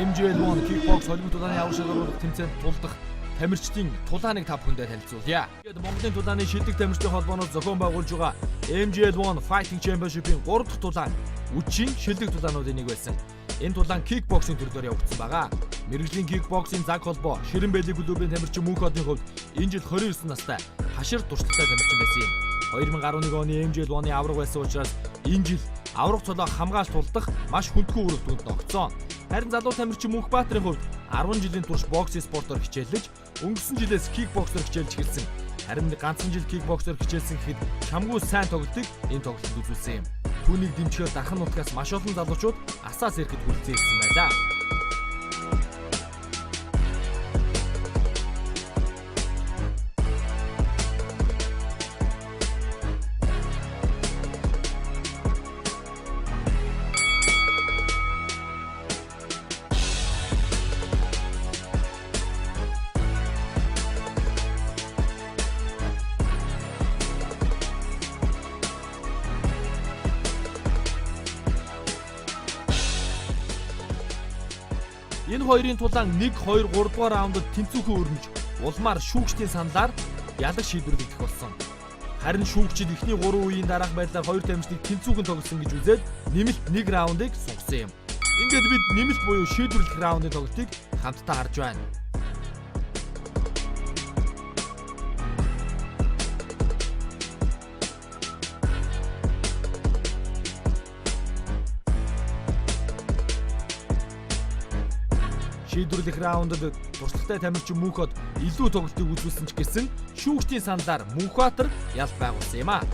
MJ1 Kickbox холбогд тулааны авраг шалгаруулах тэмцээнд тулдах тамирчдын тулааныг та бүхэндээ танилцуулъя. Монголын тулааны шилдэг тамирчдын холбооноос зохион байгуулж байгаа MJ1 Fighting Championship-ийн 3 дахь тулаан үдшийн шилдэг тулаануудын нэг байсан. Энэ тулаан кикбоксинг төрлөөр явагдсан байгаа. Мэргэжлийн кикбоксинг заг холбоо Ширэн Бэлэг клубын тамирчин Мөнхөдийн хувьд энэ жил 29 настай хашир туршлагатай тамирчин байсан юм. 2011 оны MJ1-ны авраг байсан учраас энэ жил авраг цолоо хамгаалж тулдах маш хүндхэн үүрэг түнд ногцсон. Харин залуу тамирчин Мөнхбаатарын хувьд 10 жилийн турш боксing спортоор хичээлж, өнгөрсөн жилээс кикбоксоор хичээлж эхэлсэн. Харин ганцхан жил кикбоксоор хичээлсэн гэхэд чамгүй сайн тоглолтыг энэ тоглолтод үзүүлсэн юм. Түүнийг дэмжихээр дахин нутгаас маш олон залуучууд асаас ирэхэд хүрэлцэн ирсэн байлаа. Энэ хоёрын тулаан 1, 2, 3 дугаар раундад тэнцвүүхөө өрнөж, улмаар шүүгчдийн саналаар ялах шийдвэрлэгдэх болсон. Харин шүүгчид эхний 3 үеийн дараах байдлаар хоёр тамирчдыг тэнцвүүхэн тоглосон гэж үзээд нэмэлт 1 раундыг сунгасан юм. Ингээд бид нэмэлт буюу шийдвэрлэх раундын тоглолтыг хамтдаа харж байна. Шийдвэрлэх раундад туршлагатай тамирчин Мөнхөд илүү тоглолтыг үзүүлсэн ч гэсэн шүүгчдийн саналаар Мөнхбаатар ялт байгуулсан юм а.